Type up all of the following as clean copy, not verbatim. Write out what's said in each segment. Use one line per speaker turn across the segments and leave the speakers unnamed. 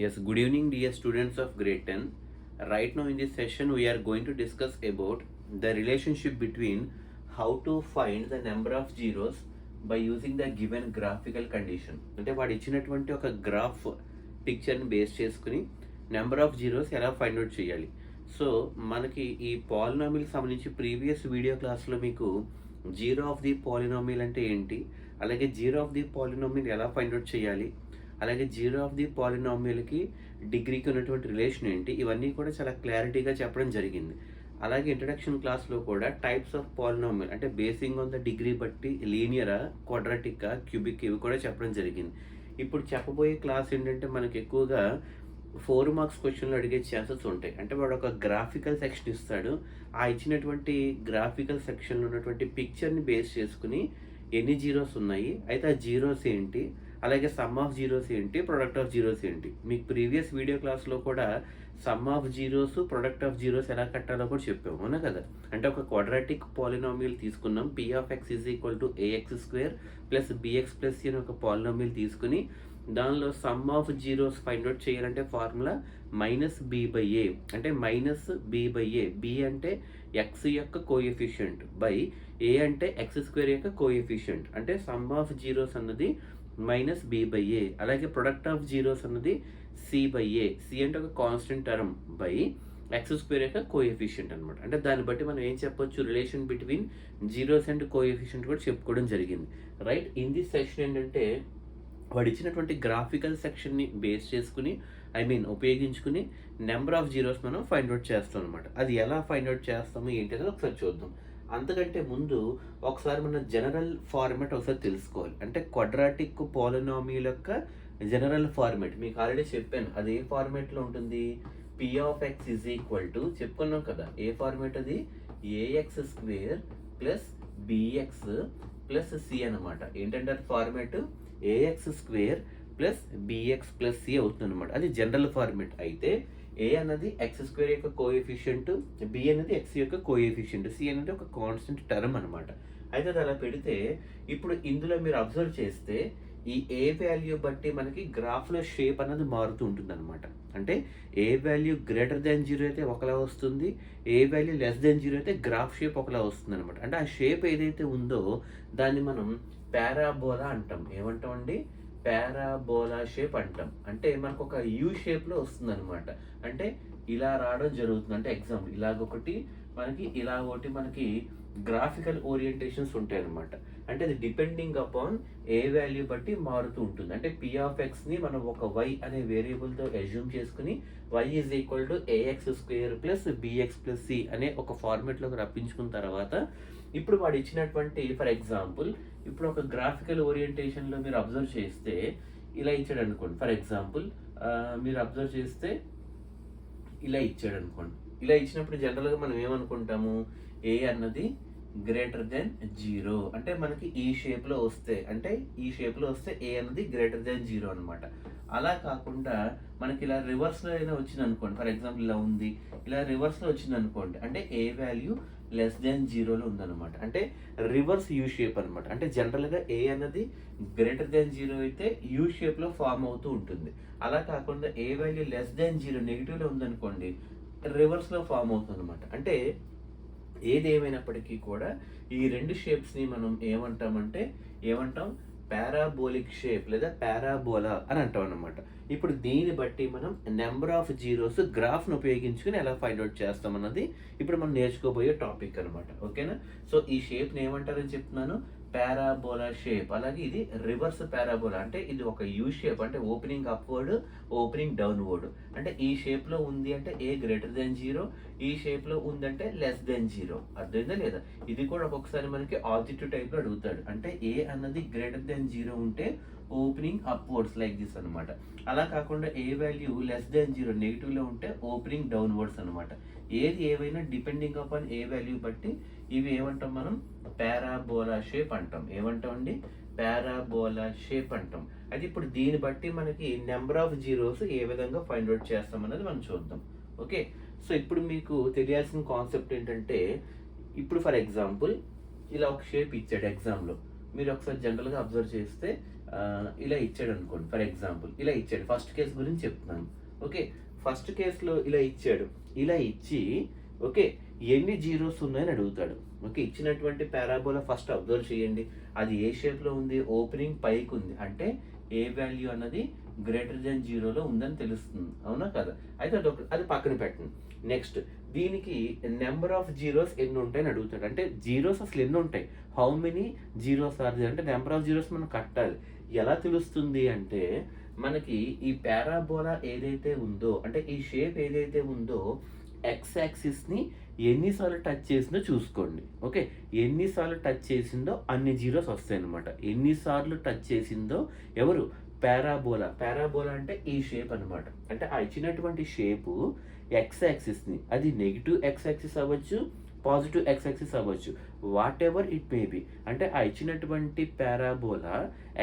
Yes, good evening, dear students of grade 10. Right now, in this session, we are going to discuss about the relationship between how to find the number of zeros by using the given graphical condition. అంటే వాడు ఇచ్చినటువంటి ఒక graph పిక్చర్ని base చేసుకుని number of zeros ఎలా find out చేయాలి. So మనకి ఈ పాలినామిల్కి సంబంధించి ప్రీవియస్ వీడియో క్లాస్లో మీకు జీరో ఆఫ్ ది పాలినామిల్ అంటే ఏంటి, అలాగే జీరో ఆఫ్ ది పాలినామిల్ ఎలా ఫైండ్ అవుట్ చేయాలి, అలాగే జీరో ఆఫ్ ది పాలినామియల్కి డిగ్రీకి ఉన్నటువంటి రిలేషన్ ఏంటి, ఇవన్నీ కూడా చాలా క్లారిటీగా చెప్పడం జరిగింది. అలాగే ఇంట్రడక్షన్ క్లాస్లో కూడా టైప్స్ ఆఫ్ పాలినామియల్ అంటే బేసింగ్ ఆన్ ద డిగ్రీ బట్టి లీనియరా, క్వాడ్రాటికా, క్యూబిక్ ఇవి కూడా చెప్పడం జరిగింది. ఇప్పుడు చెప్పబోయే క్లాస్ ఏంటంటే మనకి ఎక్కువగా 4 మార్క్స్ క్వశ్చన్లు అడిగే ఛాన్సెస్ ఉంటాయి. అంటే వాడు ఒక గ్రాఫికల్ సెక్షన్ ఇస్తాడు, ఆ ఇచ్చినటువంటి గ్రాఫికల్ సెక్షన్లో ఉన్నటువంటి పిక్చర్ని బేస్ చేసుకుని ఎన్ని జీరోస్ ఉన్నాయి, అయితే ఆ జీరోస్ ఏంటి, అలాగే సమ్ ఆఫ్ జీరోస్ ఏంటి, ప్రొడక్ట్ ఆఫ్ జీరోస్ ఏంటి. మీకు ప్రీవియస్ వీడియో క్లాస్లో కూడా sum of zeros, product of zeros ఎలా కట్టాలో కూడా చెప్పాము, అవునా కదా. అంటే ఒక క్వాడ్రాటిక్ పాలినామియల్ తీసుకున్నాం, p of x is equal to a x square plus b x plus c అని ఒక పాలినామియల్ తీసుకుని దానిలో sum of zeros find out చేయాలంటే formula minus b by a, అంటే minus b by a. B అంటే ఎక్స్ యొక్క coefficient by a అంటే X square యొక్క కోఎఫిషియంట్, అంటే సమ్ ఆఫ్ జీరోస్ అన్నది మైనస్ బి బై ఏ. అలాగే ప్రొడక్ట్ ఆఫ్ జీరోస్ అన్నది సి బై ఏ. సి అంటే ఒక constant term by X square యొక్క కోఎఫిషియంట్ అనమాట. అంటే దాన్ని బట్టి మనం ఏం చెప్పొచ్చు, relation between zeros and coefficient కూడా చెప్పుకోవడం జరిగింది. రైట్, ఇన్ దిస్ సెక్షన్ ఏంటంటే వాడు ఇచ్చినటువంటి గ్రాఫికల్ సెక్షన్ని బేస్ చేసుకుని ఉపయోగించుకుని నెంబర్ ఆఫ్ జీరోస్ మనం ఫైండ్ అవుట్ చేస్తాం అనమాట. అది ఎలా ఫైండ్ అవుట్ చేస్తాము ఏంటి అనేది ఒకసారి చూద్దాం. అంతకంటే ముందు ఒకసారి మన జనరల్ ఫార్మాట్ ఒకసారి తెలుసుకోవాలి. అంటే క్వాడ్రాటిక్ పాలినామియల్ యొక్క జనరల్ ఫార్మాట్ మీకు ఆల్రెడీ చెప్పాను, అది ఏ ఫార్మాట్లో ఉంటుంది. P of x is equal to చెప్పుకున్నాం కదా, ఏ ఫార్మాట్ అది, a x square plus b x plus c అనమాట. ఏంటంటే అది format a x square plus b x plus c అవుతుంది అనమాట. అది జనరల్ ఫార్మాట్. అయితే ఏ అన్నది ఎక్స్ స్క్వేర్ యొక్క కోఎఫిషియంట్, బి అనేది ఎక్స్ యొక్క కోఎఫిషియంట్, సి అనేది ఒక కాన్స్టెంట్ టర్మ్ అనమాట. అయితే అది అలా పెడితే ఇప్పుడు ఇందులో మీరు అబ్జర్వ్ చేస్తే ఈ ఏ వాల్యూ బట్టి మనకి గ్రాఫ్లో షేప్ అనేది మారుతూ ఉంటుంది అనమాట. అంటే ఏ వాల్యూ గ్రేటర్ దాన్ జీరో అయితే ఒకలా వస్తుంది, ఏ వాల్యూ లెస్ దాన్ జీరో అయితే గ్రాఫ్ షేప్ ఒకలా వస్తుంది అనమాట. అంటే ఆ షేప్ ఏదైతే ఉందో దాన్ని మనం పారాబోలా అంటాం. ఏమంటామండి, పారాబోలా షేప్ అంటాం. అంటే మనకు ఒక యూ షేప్లో వస్తుంది అనమాట. అంటే ఇలా రావడం జరుగుతుంది. అంటే ఎగ్జాంపుల్ ఇలాగొకటి మనకి, ఇలా ఒకటి మనకి గ్రాఫికల్ ఓరియంటేషన్స్ ఉంటాయి అనమాట. అంటే అది డిపెండింగ్ అపాన్ ఏ వాల్యూ బట్టి మారుతూ ఉంటుంది. అంటే పీ ఆఫ్ ఎక్స్ని మనం ఒక వై అనే వేరియబుల్తో అజ్యూమ్ చేసుకుని y is equal to a x square plus b x plus c అనే ఒక ఫార్మేట్లోకి రప్పించుకున్న తర్వాత ఇప్పుడు వాడు ఇచ్చినటువంటి ఫర్ ఎగ్జాంపుల్ ఇప్పుడు ఒక గ్రాఫికల్ ఓరియంటేషన్లో మీరు అబ్జర్వ్ చేస్తే ఇలా ఇచ్చాడు అనుకోండి. ఫర్ ఎగ్జాంపుల్ మీరు అబ్జర్వ్ చేస్తే ఇలా ఇచ్చాడు అనుకోండి. ఇలా ఇచ్చినప్పుడు జనరల్గా మనం ఏమనుకుంటాము, ఏ అన్నది గ్రేటర్ దెన్ జీరో. అంటే మనకి ఈ షేప్లో వస్తే, అంటే ఈ షేప్లో వస్తే ఏ అన్నది గ్రేటర్ దెన్ జీరో అనమాట. అలా కాకుండా మనకి ఇలా రివర్స్లో అయినా వచ్చింది అనుకోండి. ఫర్ ఎగ్జాంపుల్ ఇలా ఉంది, ఇలా రివర్స్లో వచ్చింది అనుకోండి, అంటే ఏ వాల్యూ లెస్ దెన్ జీరోలో ఉందన్నమాట. అంటే రివర్స్ యూ షేప్ అనమాట. అంటే జనరల్గా ఏ అన్నది గ్రేటర్ దెన్ జీరో అయితే యూ షేప్లో ఫామ్ అవుతూ ఉంటుంది. అలా కాకుండా ఏ వాల్యూ లెస్ దెన్ జీరో నెగిటివ్లో ఉందనుకోండి, రివర్స్లో ఫామ్ అవుతుంది అనమాట. అంటే ఏది ఏమైనప్పటికీ కూడా ఈ రెండు షేప్స్ని మనం ఏమంటాం పారాబోలిక్ షేప్ లేదా పారాబోలా అని అంటాం అనమాట. ఇప్పుడు దీన్ని బట్టి మనం నెంబర్ ఆఫ్ జీరోస్ గ్రాఫ్ను ఉపయోగించుకుని ఎలా ఫైండ్ అవుట్ చేస్తాం అన్నది ఇప్పుడు మనం నేర్చుకోబోయే టాపిక్ అనమాట. ఓకేనా. సో ఈ షేప్ని ఏమంటారని చెప్తున్నాను, పారాబోలా షేప్. అలాగే ఇది రివర్స్ పారాబోలా, అంటే ఇది ఒక యూ షేప్, అంటే ఓపెనింగ్ అప్వర్డ్, ఓపెనింగ్ డౌన్వర్డ్. అంటే ఈ షేప్లో ఉంది అంటే ఏ గ్రేటర్ దెన్ జీరో, ఈ షేప్లో ఉందంటే లెస్ దెన్ జీరో. అర్థమైందా లేదా. ఇది కూడా ఒక్కొక్కసారి మనకి ఆబ్జెక్టివ్ టైప్లో అడుగుతాడు. అంటే ఏ అన్నది గ్రేటర్ దెన్ జీరో ఉంటే ఓపెనింగ్ అప్వర్డ్స్ లైక్ దిస్ అనమాట. అలా కాకుండా ఏ వాల్యూ లెస్ దెన్ జీరో నెగిటివ్లో ఉంటే ఓపెనింగ్ డౌన్వర్డ్స్ అనమాట. ఏది ఏవైనా డిపెండింగ్ అపాన్ ఏ వాల్యూ బట్టి ఇవి ఏమంటాం మనం, పారాబోలా షేప్ అంటాం. ఏమంటామండి, పారాబోలా షేప్ అంటాం. అయితే ఇప్పుడు దీన్ని బట్టి మనకి నెంబర్ ఆఫ్ జీరోస్ ఏ విధంగా ఫైండ్ అవుట్ చేస్తాం అనేది మనం చూద్దాం. ఓకే. సో ఇప్పుడు మీకు తెలియాల్సిన కాన్సెప్ట్ ఏంటంటే, ఇప్పుడు ఫర్ ఎగ్జాంపుల్ ఇలా ఒక షేప్ ఇచ్చాడు ఎగ్జామ్లో, మీరు ఒకసారి జనరల్గా అబ్జర్వ్ చేస్తే ఇలా ఇచ్చాడు అనుకోండి, ఫర్ ఎగ్జాంపుల్ ఇలా ఇచ్చాడు. ఫస్ట్ కేసు గురించి చెప్తున్నాను. ఓకే, ఫస్ట్ కేసులో ఇలా ఇచ్చాడు. ఇలా ఇచ్చి ఓకే ఎన్ని జీరోస్ ఉన్నాయని అడుగుతాడు. ఓకే, ఇచ్చినటువంటి పారాబోలా ఫస్ట్ అబ్జర్వ్ చేయండి. అది ఏ షేప్లో ఉంది? ఓపెనింగ్ పైకి ఉంది, అంటే ఏ వాల్యూ అన్నది గ్రేటర్ దెన్ జీరోలో ఉందని తెలుస్తుంది, అవునా కదా? అయితే అది పక్కన పెట్టండి. నెక్స్ట్ దీనికి నెంబర్ ఆఫ్ జీరోస్ ఎన్ని ఉంటాయని అడుగుతాడు. అంటే జీరోస్ అసలు ఎన్ని ఉంటాయి, how many zeros are there, అంటే నెంబర్ ఆఫ్ జీరోస్ మనం కట్టాలి. ఎలా తెలుస్తుంది అంటే మనకి ఈ పారాబోలా ఏదైతే ఉందో, అంటే ఈ షేప్ ఏదైతే ఉందో ఎక్స్ యాక్సిస్ని ఎన్నిసార్లు టచ్ చేసిందో చూసుకోండి. ఓకే, ఎన్నిసార్లు టచ్ చేసిందో అన్ని జీరోస్ వస్తాయి అనమాట. ఎన్నిసార్లు టచ్ చేసిందో ఎవరు? పారాబోలా. పారాబోలా అంటే ఈ షేప్ అనమాట. అంటే ఆ ఇచ్చినటువంటి షేపు ఎక్స్ యాక్సిస్ని, అది నెగిటివ్ ఎక్స్ యాక్సిస్ అవ్వచ్చు, పాజిటివ్ ఎక్స్ యాక్సిస్ అవ్వచ్చు, what ever it may be. అంటే ఆ ఇచ్చినటువంటి పారాబోలా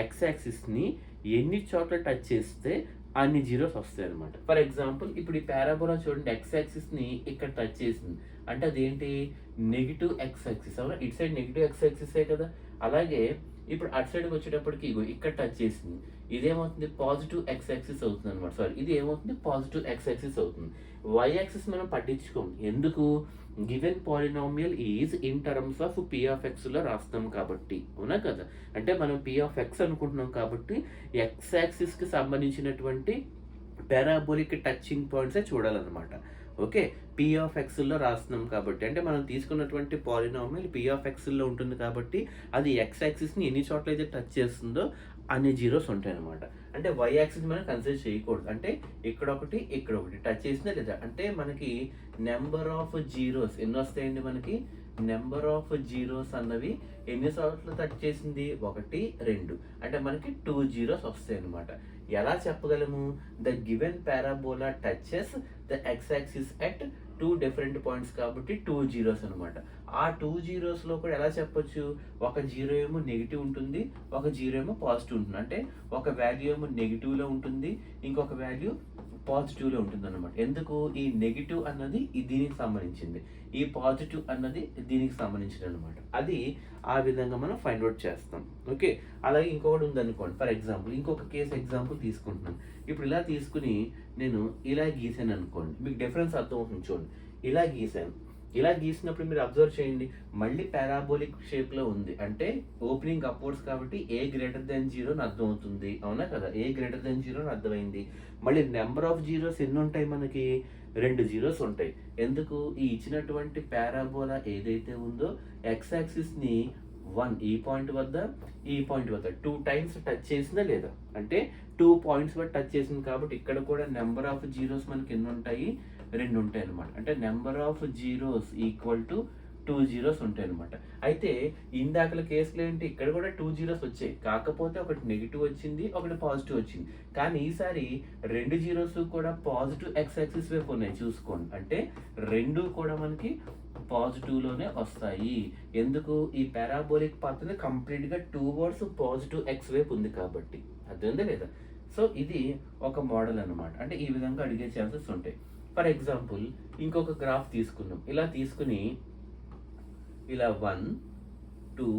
ఎక్స్ యాక్సిస్ని ఎన్ని చోట్ల టచ్ చేస్తే అన్ని జీరోస్ వస్తాయి అనమాట. ఫర్ ఎగ్జాంపుల్ ఇప్పుడు ఈ పారాబోలా చూడండి, ఎక్స్ యాక్సిస్ని ఇక్కడ టచ్ చేసింది, అంటే అదేంటి? నెగిటివ్ ఎక్స్ యాక్సిస్, అవునా? ఇటు సైడ్ నెగిటివ్ ఎక్స్ యాక్సిసే కదా. అలాగే ఇప్పుడు అటు సైడ్కి వచ్చేటప్పటికి ఇగో ఇక్కడ టచ్ చేసింది, ఇదేమవుతుంది? పాజిటివ్ ఎక్స్ యాక్సిస్ అవుతుంది అనమాట. సారీ, ఇది ఏమవుతుంది? పాజిటివ్ ఎక్స్ యాక్సిస్ అవుతుంది. వై యాక్సిస్ మనం పట్టించుకోం, ఎందుకు? Given polynomial is in terms of p of ఎక్స్లో రాస్తాం కాబట్టి, అవునా కదా? అంటే మనం పీ ఆఫ్ ఎక్స్ అనుకుంటున్నాం కాబట్టి ఎక్స్ యాక్సిస్కి సంబంధించినటువంటి పారాబోలిక్ టచింగ్ పాయింట్సే చూడాలన్నమాట. ఓకే, పీ ఆఫ్ ఎక్స్లో రాస్తున్నాం కాబట్టి, అంటే మనం తీసుకున్నటువంటి పాలినామియల్ పీ ఆఫ్ ఎక్స్లో ఉంటుంది కాబట్టి అది ఎక్స్ యాక్సిస్ని ఎన్ని చోట్ల అయితే టచ్ చేస్తుందో అన్ని జీరోస్ ఉంటాయి అనమాట. అంటే వై యాక్సిస్ మనం కన్సిడర్ చేయకూడదు. అంటే ఇక్కడ ఒకటి టచ్ చేసిందా లేదా, అంటే మనకి నెంబర్ ఆఫ్ జీరోస్ ఎన్ని వస్తాయండి? మనకి నెంబర్ ఆఫ్ జీరోస్ అన్నవి ఎన్ని చోట్ల టచ్ చేసింది? 1, 2, అంటే మనకి 2 జీరోస్ వస్తాయి అనమాట. ఎలా చెప్పగలము? The given parabola touches the X axis at 2 different points కాబట్టి 2 జీరోస్ అనమాట. ఆ 2 జీరోస్లో కూడా ఎలా చెప్పొచ్చు? ఒక జీరో ఏమో నెగిటివ్ ఉంటుంది, ఒక జీరో ఏమో పాజిటివ్ ఉంటుంది. అంటే ఒక వాల్యూ ఏమో నెగిటివ్లో ఉంటుంది, ఇంకొక వాల్యూ పాజిటివ్లో ఉంటుంది అనమాట. ఎందుకు? ఈ నెగిటివ్ అన్నది దీనికి సంబంధించింది, ఈ పాజిటివ్ అన్నది దీనికి సంబంధించింది అనమాట. అది ఆ విధంగా మనం ఫైండ్ అవుట్ చేస్తాం. ఓకే, అలాగే ఇంకొకటి ఉందనుకోండి, ఫర్ ఎగ్జాంపుల్ ఇంకొక కేసు ఎగ్జాంపుల్ తీసుకుంటున్నాను. ఇప్పుడు ఇలా తీసుకుని నేను ఇలా గీసాను అనుకోండి, మీకు డిఫరెన్స్ అర్థం అవుతుంది చూడండి. ఇలా గీసాను, ఇలా గీసినప్పుడు మీరు అబ్జర్వ్ చేయండి, మళ్ళీ పారాబోలిక్ షేప్లో ఉంది, అంటే ఓపెనింగ్ అప్వర్డ్స్ కాబట్టి ఏ గ్రేటర్ దెన్ జీరో అని అర్థం అవుతుంది, అవునా కదా? ఏ గ్రేటర్ దెన్ జీరో అని అర్థమైంది. మళ్ళీ నెంబర్ ఆఫ్ జీరోస్ ఎన్ని ఉంటాయి? మనకి 2 జీరోస్ ఉంటాయి. ఎందుకు? ఈ ఇచ్చినటువంటి పారాబోలా ఏదైతే ఉందో ఎక్స్ యాక్సిస్ని 1 ఈ పాయింట్ వద్ద, ఈ పాయింట్ వద్ద 2 టైమ్స్ టచ్ చేసిందా లేదా, అంటే 2 పాయింట్స్ వద్ద టచ్ చేసింది కాబట్టి ఇక్కడ కూడా నెంబర్ ఆఫ్ జీరోస్ మనకి ఎన్ని ఉంటాయి? 2 ఉంటాయి అనమాట. అంటే number of zeros equal to 2 zeros ఉంటాయి అనమాట. అయితే ఇందాకల కేసులో ఏంటి? ఇక్కడ కూడా 2 జీరోస్ వచ్చాయి, కాకపోతే ఒకటి నెగిటివ్ వచ్చింది, ఒకటి పాజిటివ్ వచ్చింది. కానీ ఈసారి 2 జీరోస్ కూడా పాజిటివ్ ఎక్స్ యాక్సిస్ వైపు ఉన్నాయి, చూసుకోండి. అంటే 2 కూడా మనకి పాజిటివ్లోనే వస్తాయి. ఎందుకు? ఈ పారాబోలిక్ పాత్ కంప్లీట్గా టువర్డ్స్ పాజిటివ్ ఎక్స్ వైపు ఉంది కాబట్టి. అర్థమైందా లేదా? సో ఇది ఒక మోడల్ అనమాట. అంటే ఈ విధంగా అడిగే ఛాన్సెస్ ఉంటాయి. ఫర్ ఎగ్జాంపుల్ ఇంకొక గ్రాఫ్ తీసుకుందాం. ఇలా తీసుకుని ఇలా 1, 2,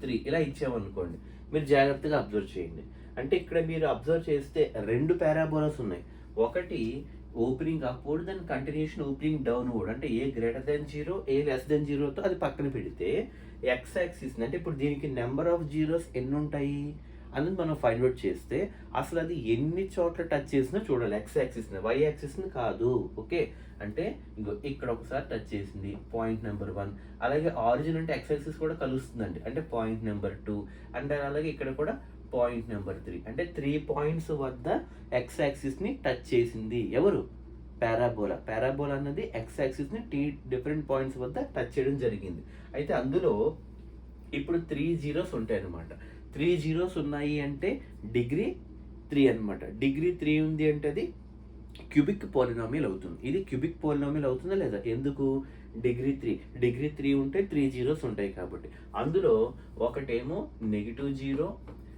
3 ఇలా ఇచ్చామనుకోండి, మీరు జాగ్రత్తగా అబ్జర్వ్ చేయండి. అంటే ఇక్కడ మీరు అబ్జర్వ్ చేస్తే 2 పారాబోలాస్ ఉన్నాయి. ఒకటి ఓపెనింగ్ అప్వర్డ్, దాని కంటిన్యూషన్ ఓపెనింగ్ డౌన్వర్డ్, అంటే ఏ గ్రేటర్ దెన్ జీరో, ఏ లెస్ దెన్ జీరోతో అది పక్కన పెడితే ఎక్స్ యాక్సిస్, అంటే ఇప్పుడు దీనికి నెంబర్ ఆఫ్ జీరోస్ ఎన్ని ఉంటాయి అనేది మనం ఫైండ్ అవుట్ చేస్తే అసలు అది ఎన్ని చోట్ల టచ్ చేసినా చూడాలి. ఎక్స్ యాక్సిస్ని, వై యాక్సిస్ని కాదు. ఓకే, అంటే ఇంకో ఇక్కడ ఒకసారి టచ్ చేసింది, పాయింట్ నెంబర్ 1. అలాగే ఆరిజిన్ అంటే ఎక్స్ యాక్సిస్ కూడా కలుస్తుందండి, అంటే పాయింట్ నెంబర్ 2. అంటే అలాగే ఇక్కడ కూడా పాయింట్ నెంబర్ 3. అంటే 3 పాయింట్స్ వద్ద ఎక్స్ యాక్సిస్ని టచ్ చేసింది ఎవరు? పారాబోలా. పారాబోలా అన్నది ఎక్స్ యాక్సిస్ని డిఫరెంట్ పాయింట్స్ వద్ద టచ్ చేయడం జరిగింది. అయితే అందులో ఇప్పుడు 3 జీరోస్ ఉంటాయి అన్నమాట. 3 జీరోస్ ఉన్నాయి అంటే డిగ్రీ 3 అనమాట. డిగ్రీ 3 ఉంది అంటే అది క్యూబిక్ పాలినామియల్ అవుతుంది. ఇది క్యూబిక్ పాలినామియల్ అవుతుందా లేదా? ఎందుకు? డిగ్రీ 3 ఉంటే 3 జీరోస్ ఉంటాయి కాబట్టి. అందులో ఒకటేమో నెగిటివ్ జీరో,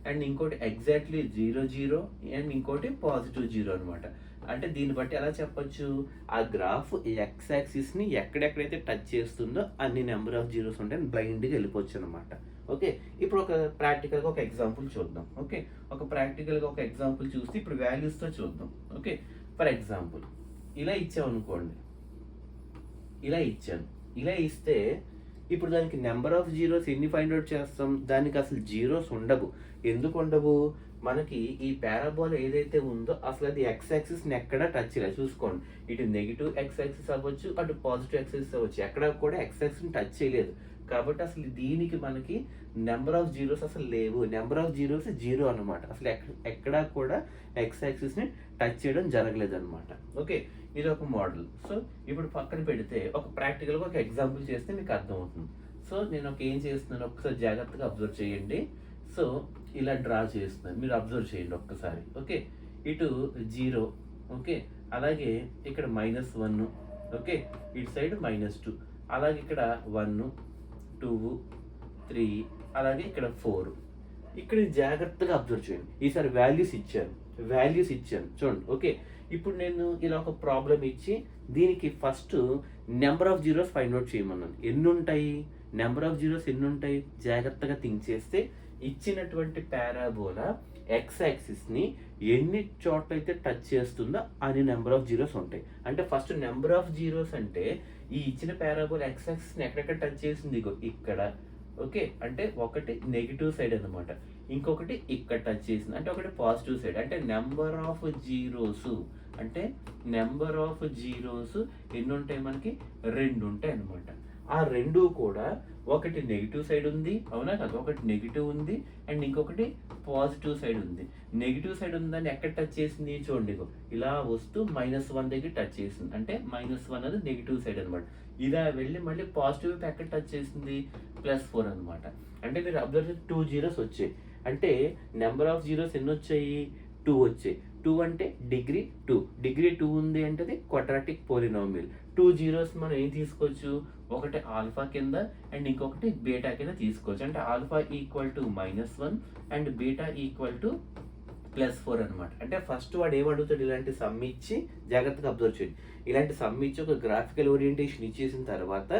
అండ్ ఇంకోటి ఎగ్జాక్ట్లీ 0 అండ్ ఇంకోటి పాజిటివ్ 0 అనమాట. అంటే దీన్ని బట్టి ఎలా చెప్పొచ్చు? ఆ గ్రాఫ్ ఎక్స్ యాక్సిస్ని ఎక్కడెక్కడైతే టచ్ చేస్తుందో అన్ని నెంబర్ ఆఫ్ జీరోస్ ఉంటాయని బ్లైండ్గా వెళ్ళిపోవచ్చు అనమాట. ఓకే, ఇప్పుడు ఒక ప్రాక్టికల్గా ఒక ఎగ్జాంపుల్ చూద్దాం. ఓకే, ఒక ప్రాక్టికల్గా ఒక ఎగ్జాంపుల్ చూస్తే ఇప్పుడు వాల్యూస్తో చూద్దాం. ఓకే, ఫర్ ఎగ్జాంపుల్ ఇలా ఇచ్చామనుకోండి, ఇలా ఇచ్చాను, ఇలా ఇస్తే ఇప్పుడు దానికి నెంబర్ ఆఫ్ జీరోస్ ఎన్ని ఫైండ్ అవుట్ చేస్తాం? దానికి అసలు జీరోస్ ఉండవు. ఎందుకు ఉండవు? మనకి ఈ పారాబోలా ఏదైతే ఉందో అసలు అది ఎక్స్ యాక్సిస్ని ఎక్కడ టచ్ చేయలేదు. చూసుకోండి, ఇటు నెగిటివ్ ఎక్స్ యాక్సిస్ అవ్వచ్చు, అటు పాజిటివ్ ఎక్స్ యాక్సిస్ అవ్వచ్చు, ఎక్కడ కూడా ఎక్స్ యాక్సిస్ని టచ్ చేయలేదు. కాబట్టి అసలు దీనికి మనకి నెంబర్ ఆఫ్ జీరోస్ అసలు లేవు. నెంబర్ ఆఫ్ జీరోస్ జీరో అనమాట. అసలు ఎక్కడా కూడా ఎక్స్ యాక్సిస్ని టచ్ చేయడం జరగలేదు అనమాట. ఓకే, ఇది ఒక మోడల్. సో ఇప్పుడు పక్కన పెడితే ఒక ప్రాక్టికల్గా ఒక ఎగ్జాంపుల్ చేస్తే మీకు అర్థమవుతుంది. సో నేను ఏం చేస్తున్నాను ఒకసారి జాగ్రత్తగా అబ్జర్వ్ చేయండి. సో ఇలా డ్రా చేస్తున్నాను, మీరు అబ్జర్వ్ చేయండి ఒక్కసారి. ఓకే, ఇటు 0, ఓకే, అలాగే ఇక్కడ -1, ఓకే, ఇటు సైడ్ -2, అలాగే ఇక్కడ 1, 2, 3, అలాగే ఇక్కడ 4. ఇక్కడ జాగ్రత్తగా అబ్జర్వ్ చేయండి. ఈసారి వాల్యూస్ ఇచ్చాను చూడండి. ఓకే, ఇప్పుడు నేను ఇలా ఒక ప్రాబ్లం ఇచ్చి దీనికి first number of zeros find out చేయమన్నాను. ఎన్ని ఉంటాయి? నెంబర్ ఆఫ్ జీరోస్ ఎన్ని ఉంటాయి? జాగ్రత్తగా థింక్ చేస్తే ఇచ్చినటువంటి పారాబోలా ఎక్స్ యాక్సిస్ని ఎన్ని చోట్ల అయితే టచ్ చేస్తుందో అన్ని నెంబర్ ఆఫ్ జీరోస్ ఉంటాయి. అంటే ఫస్ట్ నెంబర్ ఆఫ్ జీరోస్ అంటే ఈ ఇచ్చిన పారాబోలా ఎక్స్ యాక్సిస్ని ఎక్కడెక్కడ టచ్ చేసింది? ఇక్కడ, ఓకే, అంటే ఒకటి నెగిటివ్ సైడ్ అనమాట, ఇంకొకటి ఇక్కడ టచ్ చేసింది అంటే ఒకటి పాజిటివ్ సైడ్. అంటే నెంబర్ ఆఫ్ జీరోస్ ఎన్ని ఉంటాయి? మనకి 2 ఉంటాయి అనమాట. ఆ 2 కూడా ఒకటి నెగిటివ్ సైడ్ ఉంది, అవునా కదా? ఒకటి నెగిటివ్ ఉంది అండ్ ఇంకొకటి పాజిటివ్ సైడ్ ఉంది. నెగిటివ్ సైడ్ ఉందని ఎక్కడ టచ్ చేసింది? చూడండి, ఇలా వస్తూ -1 దగ్గర టచ్ చేసింది. అంటే -1 అది నెగిటివ్ సైడ్ అనమాట. ఇలా వెళ్ళి మళ్ళీ పాజిటివ్ వైపు ఎక్కడ టచ్ చేసింది? +4 అనమాట. అంటే మీరు అబ్జర్వ్ 2 జీరోస్ వచ్చాయి. అంటే నెంబర్ ఆఫ్ జీరోస్ ఎన్ని వచ్చాయి? 2 వచ్చాయి. 2 అంటే డిగ్రీ 2 ఉంది అంటే అది క్వాడ్రాటిక్ పోలినామియల్. 2 జీరోస్ మనం ఏం తీసుకోవచ్చు? ఒకటి ఆల్ఫా కింద అండ్ ఇంకొకటి బీటా కింద తీసుకోవచ్చు. అంటే alpha equal to -1 and beta equal to +4 అనమాట. అంటే ఫస్ట్ వాడు ఏమడుగుతాడు? ఇలాంటి సమ్ ఇచ్చి, జాగ్రత్తగా అబ్జర్వ్ చేయండి, ఇలాంటి సమ్ ఇచ్చి ఒక గ్రాఫికల్ ఓరియంటేషన్ ఇచ్చేసిన తర్వాత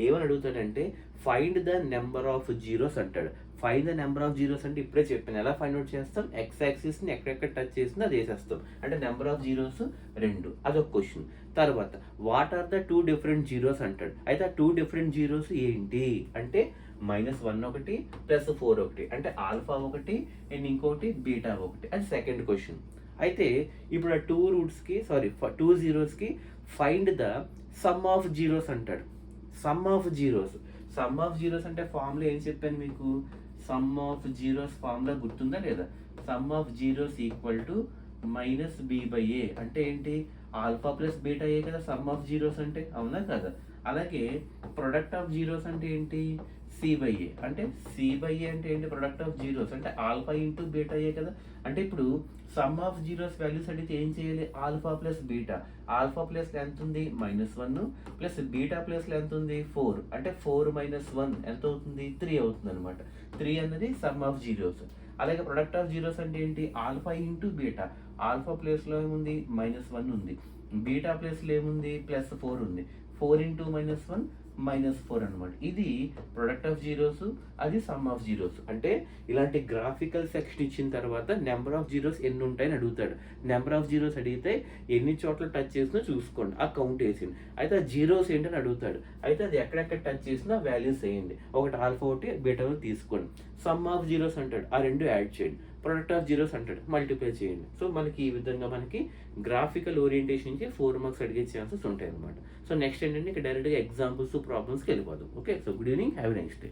ఏమని అడుగుతాడంటే find the number of zeros అంటాడు. Find the number of zeros అంటే ఇప్పుడే చెప్పాను ఎలా ఫైండ్ అవుట్ చేస్తాం? ఎక్స్ యాక్సిస్ని ఎక్కడెక్కడ టచ్ చేసిందో అది వేసేస్తాం. అంటే నెంబర్ ఆఫ్ జీరోస్ 2, అదొక క్వశ్చన్. తర్వాత what are the 2 different zeros అంటాడు. అయితే ఆ 2 డిఫరెంట్ జీరోస్ ఏంటి అంటే -1 ఒకటి +4 ఒకటి, అంటే ఆల్ఫా ఒకటి అండ్ ఇంకోటి బీటా ఒకటి. అది సెకండ్ క్వశ్చన్. అయితే ఇప్పుడు ఆ 2 జీరోస్కి find the sum of zeros అంటాడు. సమ్ ఆఫ్ జీరోస్ అంటే ఫార్ములా ఏం చెప్పాను మీకు? సమ్ ఆఫ్ జీరోస్ ఫార్ములా గుర్తుందా లేదా? Sum of zeros equal to -b/a. అంటే ఏంటి? ఆల్ఫా ప్లస్ బీటా ఏ కదా సమ్ ఆఫ్ జీరోస్ అంటే, అవునా కదా? అలాగే ప్రొడక్ట్ ఆఫ్ జీరోస్ అంటే ఏంటి? c/a. అంటే c/a అంటే ఏంటి? ప్రొడక్ట్ ఆఫ్ జీరోస్ అంటే ఆల్ఫా ఇంటూ బీటా ఏ కదా. అంటే ఇప్పుడు సమ్ ఆఫ్ జీరోస్ వాల్యూస్ అడిగితే ఏం చేయాలి? Alpha plus beta. Alpha plus ఎంత ఉంది? -1 ప్లస్ బీటా ప్లస్ ఎంత ఉంది? 4. అంటే 4 - 1 ఎంత అవుతుంది? 3 అవుతుంది అనమాట. 3 అన్నది సమ్ ఆఫ్ జీరోస్. అలాగే ప్రొడక్ట్ ఆఫ్ జీరోస్ అంటే ఏంటి? Alpha into beta. ఆల్ఫా ప్లేస్లో ఏముంది? -1 ఉంది. బీటా ప్లేస్లో ఏముంది? +4 ఉంది. 4 ఇంటూ -1 -4 అనమాట. ఇది ప్రొడక్ట్ ఆఫ్ జీరోస్, అది సమ్ ఆఫ్ జీరోస్. అంటే ఇలాంటి గ్రాఫికల్ సెక్షన్ ఇచ్చిన తర్వాత నెంబర్ ఆఫ్ జీరోస్ ఎన్ని ఉంటాయని అడుగుతాడు. నెంబర్ ఆఫ్ జీరోస్ అడిగితే ఎన్ని చోట్ల టచ్ చేసినా చూసుకోండి, ఆ కౌంట్ వేసింది. అయితే ఆ జీరోస్ ఏంటని అడుగుతాడు. అయితే అది ఎక్కడెక్కడ టచ్ చేసినా వాల్యూస్ వేయండి. ఒకటి ఆల్ఫా ఒకటి బీటా తీసుకోండి. సమ్ ఆఫ్ జీరోస్ అంటాడు, ఆ 2 యాడ్ చేయండి. ప్రొడక్ట్ ఆఫ్ జీరోస్ అంటాడు, మల్టిప్లై చేయండి. సో మనకి ఈ విధంగా మనకి గ్రాఫికల్ ఓరియంటేషన్ నుంచి 4 మార్క్స్ అడిగే ఛాన్సెస్ ఉంటాయి అనమాట. సో నెక్స్ట్ ఏంటంటే ఇక్కడ డైరెక్ట్గా ఎగ్జాంపుల్స్ ప్రాబ్లమ్స్కి వెళ్ళిపోదాం. Okay, so good evening, have a nice day.